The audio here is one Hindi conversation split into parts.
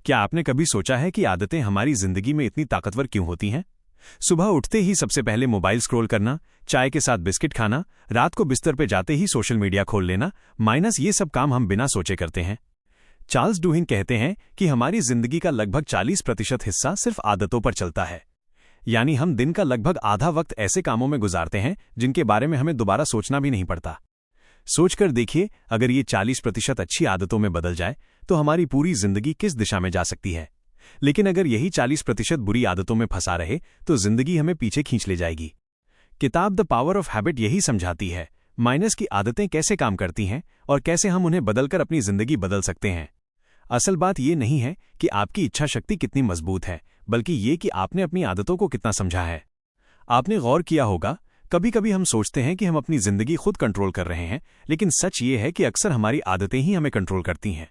क्या आपने कभी सोचा है कि आदतें हमारी जिंदगी में इतनी ताकतवर क्यों होती हैं? सुबह उठते ही सबसे पहले मोबाइल स्क्रॉल करना, चाय के साथ बिस्किट खाना, रात को बिस्तर पे जाते ही सोशल मीडिया खोल लेना, माइनस ये सब काम हम बिना सोचे करते हैं। चार्ल्स डुहिन कहते हैं कि हमारी जिंदगी का लगभग 40% हिस्सा सिर्फ आदतों पर चलता है। यानी हम दिन का लगभग आधा वक्त ऐसे कामों में गुजारते हैं जिनके बारे में हमें दोबारा सोचना भी नहीं पड़ता। सोचकर देखिए, अगर ये 40% अच्छी आदतों में बदल जाए तो हमारी पूरी जिंदगी किस दिशा में जा सकती है। लेकिन अगर यही 40% बुरी आदतों में फंसा रहे तो जिंदगी हमें पीछे खींच ले जाएगी। किताब द पावर ऑफ हैबिट यही समझाती है माइनस की आदतें कैसे काम करती हैं और कैसे हम उन्हें बदलकर अपनी जिंदगी बदल सकते हैं। असल बात यह नहीं है कि आपकी इच्छा शक्ति कितनी मजबूत है, बल्कि ये कि आपने अपनी आदतों को कितना समझा है। आपने गौर किया होगा, कभी कभी हम सोचते हैं कि हम अपनी जिंदगी खुद कंट्रोल कर रहे हैं, लेकिन सच ये है कि अक्सर हमारी आदतें ही हमें कंट्रोल करती हैं।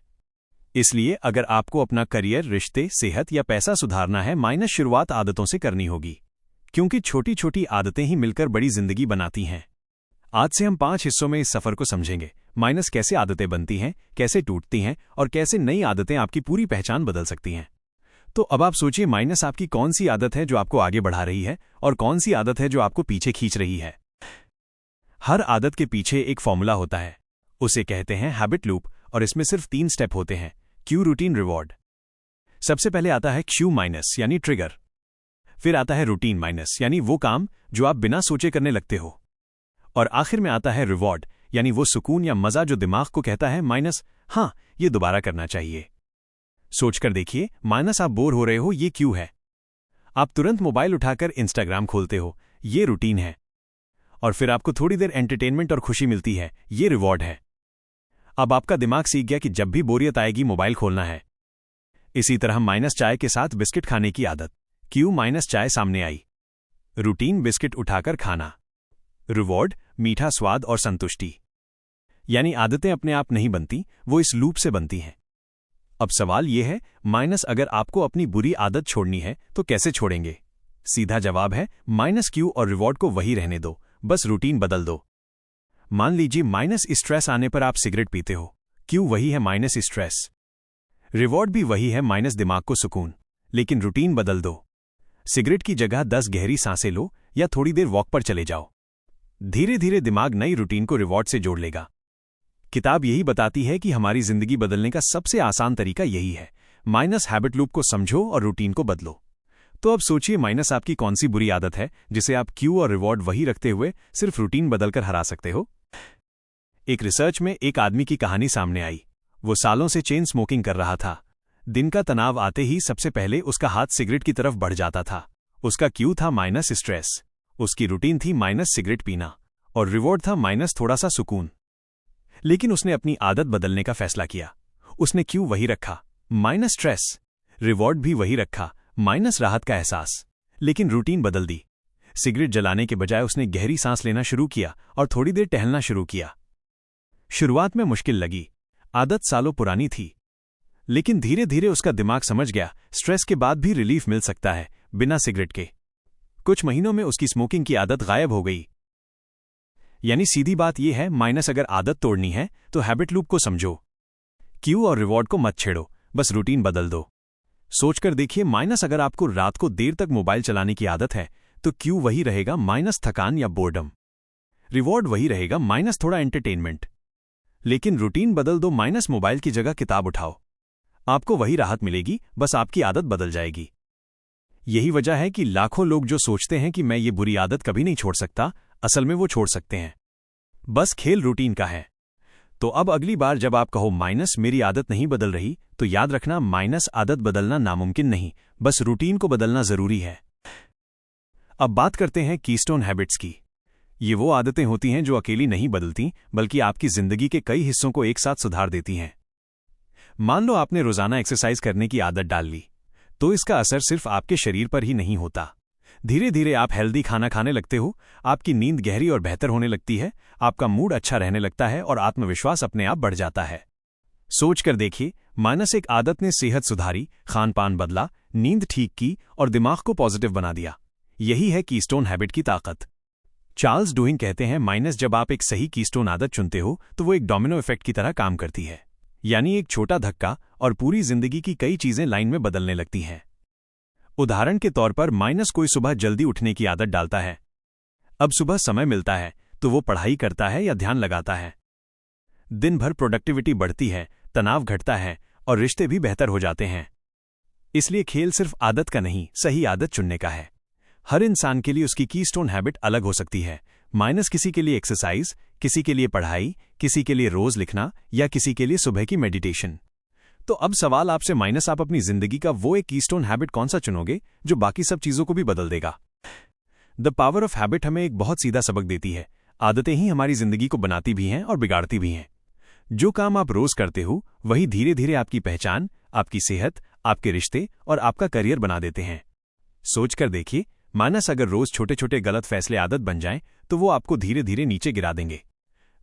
इसलिए अगर आपको अपना करियर, रिश्ते, सेहत या पैसा सुधारना है, माइनस शुरुआत आदतों से करनी होगी, क्योंकि छोटी छोटी आदतें ही मिलकर बड़ी जिंदगी बनाती हैं। आज से हम 5 हिस्सों में इस सफर को समझेंगे। माइनस कैसे आदतें बनती हैं, कैसे टूटती हैं और कैसे नई आदतें आपकी पूरी पहचान बदल सकती हैं। तो अब आप सोचिए, माइनस आपकी कौन सी आदत है जो आपको आगे बढ़ा रही है और कौन सी आदत है जो आपको पीछे खींच रही है। हर आदत के पीछे एक फॉर्मूला होता है, उसे कहते हैं हैबिट लूप, और इसमें सिर्फ 3 स्टेप होते हैं: क्यू, रूटीन, रिवॉर्ड। सबसे पहले आता है क्यू माइनस यानी ट्रिगर। फिर आता है रूटीन माइनस यानी वो काम जो आप बिना सोचे करने लगते हो। और आखिर में आता है रिवॉर्ड यानी वो सुकून या मजा जो दिमाग को कहता है माइनस, हाँ, ये दोबारा करना चाहिए। सोचकर देखिए, माइनस आप बोर हो रहे हो, ये क्यू है। आप तुरंत मोबाइल उठाकर इंस्टाग्राम खोलते हो, ये रूटीन है। और फिर आपको थोड़ी देर एंटरटेनमेंट और खुशी मिलती है, ये रिवॉर्ड है। अब आपका दिमाग सीख गया कि जब भी बोरियत आएगी मोबाइल खोलना है। इसी तरह माइनस चाय के साथ बिस्किट खाने की आदत, क्यू माइनस चाय सामने आई, रूटीन बिस्किट उठाकर खाना, रिवॉर्ड मीठा स्वाद और संतुष्टि। यानी आदतें अपने आप नहीं बनती, वो इस लूप से बनती हैं। अब सवाल यह है, माइनस अगर आपको अपनी बुरी आदत छोड़नी है तो कैसे छोड़ेंगे? सीधा जवाब है, माइनस क्यू और रिवॉर्ड को वही रहने दो, बस रूटीन बदल दो। मान लीजिए माइनस स्ट्रेस आने पर आप सिगरेट पीते हो, क्यू वही है माइनस स्ट्रेस, रिवॉर्ड भी वही है माइनस दिमाग को सुकून। लेकिन रूटीन बदल दो, सिगरेट की जगह 10 गहरी सांसें लो या थोड़ी देर वॉक पर चले जाओ। धीरे धीरे दिमाग नई रूटीन को रिवॉर्ड से जोड़ लेगा। किताब यही बताती है कि हमारी जिंदगी बदलने का सबसे आसान तरीका यही है, माइनस हैबिट लूप को समझो और रूटीन को बदलो। तो अब सोचिए, माइनस आपकी कौन सी बुरी आदत है जिसे आप क्यू और रिवॉर्ड वही रखते हुए सिर्फ रूटीन बदलकर हरा सकते हो। एक रिसर्च में एक आदमी की कहानी सामने आई। वो सालों से चेन स्मोकिंग कर रहा था। दिन का तनाव आते ही सबसे पहले उसका हाथ सिगरेट की तरफ बढ़ जाता था। उसका क्यू था माइनस स्ट्रेस, उसकी रूटीन थी माइनस सिगरेट पीना, और रिवॉर्ड था माइनस थोड़ा सा सुकून। लेकिन उसने अपनी आदत बदलने का फैसला किया। उसने क्यू वही रखा, माइनस स्ट्रेस, रिवॉर्ड भी वही रखा, माइनस राहत का एहसास, लेकिन रूटीन बदल दी। सिगरेट जलाने के बजाय उसने गहरी सांस लेना शुरू किया और थोड़ी देर टहलना शुरू किया। शुरुआत में मुश्किल लगी, आदत सालों पुरानी थी, लेकिन धीरे धीरे उसका दिमाग समझ गया स्ट्रेस के बाद भी रिलीफ मिल सकता है बिना सिगरेट के। कुछ महीनों में उसकी स्मोकिंग की आदत गायब हो गई। यानी सीधी बात यह है, माइनस अगर आदत तोड़नी है तो हैबिट लूप को समझो, क्यू और रिवॉर्ड को मत छेड़ो, बस रूटीन बदल दो। सोचकर देखिए, माइनस अगर आपको रात को देर तक मोबाइल चलाने की आदत है तो क्यू वही रहेगा माइनस थकान या बोर्डम, रिवॉर्ड वही रहेगा माइनस थोड़ा एंटरटेनमेंट। लेकिन रूटीन बदल दो, माइनस मोबाइल की जगह किताब उठाओ, आपको वही राहत मिलेगी, बस आपकी आदत बदल जाएगी। यही वजह है कि लाखों लोग जो सोचते हैं कि मैं ये बुरी आदत कभी नहीं छोड़ सकता, असल में वो छोड़ सकते हैं। बस खेल रूटीन का है। तो अब अगली बार जब आप कहो माइनस मेरी आदत नहीं बदल रही, तो याद रखना, माइनस आदत बदलना नामुमकिन नहीं, बस रूटीन को बदलना जरूरी है। अब बात करते हैं कीस्टोन हैबिट्स की। ये वो आदतें होती हैं जो अकेली नहीं बदलती, बल्कि आपकी जिंदगी के कई हिस्सों को एक साथ सुधार देती हैं। मान लो आपने रोजाना एक्सरसाइज करने की आदत डाल ली, तो इसका असर सिर्फ आपके शरीर पर ही नहीं होता। धीरे धीरे आप हेल्दी खाना खाने लगते हो, आपकी नींद गहरी और बेहतर होने लगती है, आपका मूड अच्छा रहने लगता है और आत्मविश्वास अपने आप बढ़ जाता है। सोचकर देखिए, माइनस एक आदत ने सेहत सुधारी, खान पान बदला, नींद ठीक की और दिमाग को पॉजिटिव बना दिया। यही है कीस्टोन हैबिट की ताकत। चार्ल्स डुहिन कहते हैं, माइनस जब आप एक सही कीस्टोन आदत चुनते हो तो वो एक डोमिनो इफेक्ट की तरह काम करती है। यानी एक छोटा धक्का और पूरी जिंदगी की कई चीजें लाइन में बदलने लगती हैं। उदाहरण के तौर पर माइनस कोई सुबह जल्दी उठने की आदत डालता है। अब सुबह समय मिलता है तो वो पढ़ाई करता है या ध्यान लगाता है। दिन भर प्रोडक्टिविटी बढ़ती है, तनाव घटता है और रिश्ते भी बेहतर हो जाते हैं। इसलिए खेल सिर्फ आदत का नहीं, सही आदत चुनने का है। हर इंसान के लिए उसकी कीस्टोन हैबिट अलग हो सकती है। माइनस किसी के लिए एक्सरसाइज, किसी के लिए पढ़ाई, किसी के लिए रोज लिखना या किसी के लिए सुबह की मेडिटेशन। तो अब सवाल आपसे, माइनस आप अपनी जिंदगी का वो एक कीस्टोन हैबिट कौन सा चुनोगे जो बाकी सब चीजों को भी बदल देगा? द पावर ऑफ हैबिट हमें एक बहुत सीधा सबक देती है। आदतें ही हमारी जिंदगी को बनाती भी हैं और बिगाड़ती भी हैं। जो काम आप रोज करते हो वही धीरे धीरे आपकी पहचान, आपकी सेहत, आपके रिश्ते और आपका करियर बना देते हैं। सोचकर देखिए, माइनस अगर रोज छोटे छोटे गलत फैसले आदत बन जाएं तो वो आपको धीरे धीरे नीचे गिरा देंगे।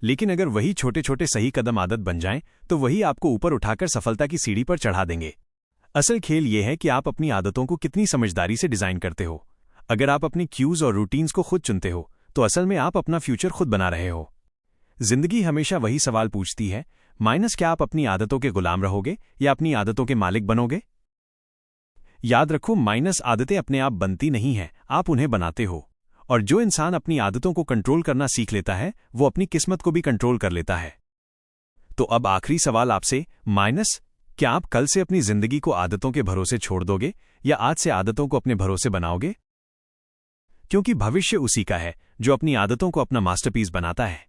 लेकिन अगर वही छोटे छोटे सही कदम आदत बन जाएं तो वही आपको ऊपर उठाकर सफलता की सीढ़ी पर चढ़ा देंगे। असल खेल ये है कि आप अपनी आदतों को कितनी समझदारी से डिजाइन करते हो। अगर आप अपनी क्यूज और रूटीन्स को खुद चुनते हो तो असल में आप अपना फ्यूचर खुद बना रहे हो। जिंदगी हमेशा वही सवाल पूछती है, माइनस क्या आप अपनी आदतों के गुलाम रहोगे या अपनी आदतों के मालिक बनोगे? याद रखो, माइनस आदतें अपने आप बनती नहीं हैं, आप उन्हें बनाते हो। और जो इंसान अपनी आदतों को कंट्रोल करना सीख लेता है वो अपनी किस्मत को भी कंट्रोल कर लेता है। तो अब आखिरी सवाल आपसे, माइनस क्या आप कल से अपनी जिंदगी को आदतों के भरोसे छोड़ दोगे या आज से आदतों को अपने भरोसे बनाओगे? क्योंकि भविष्य उसी का है जो अपनी आदतों को अपना मास्टरपीस बनाता है।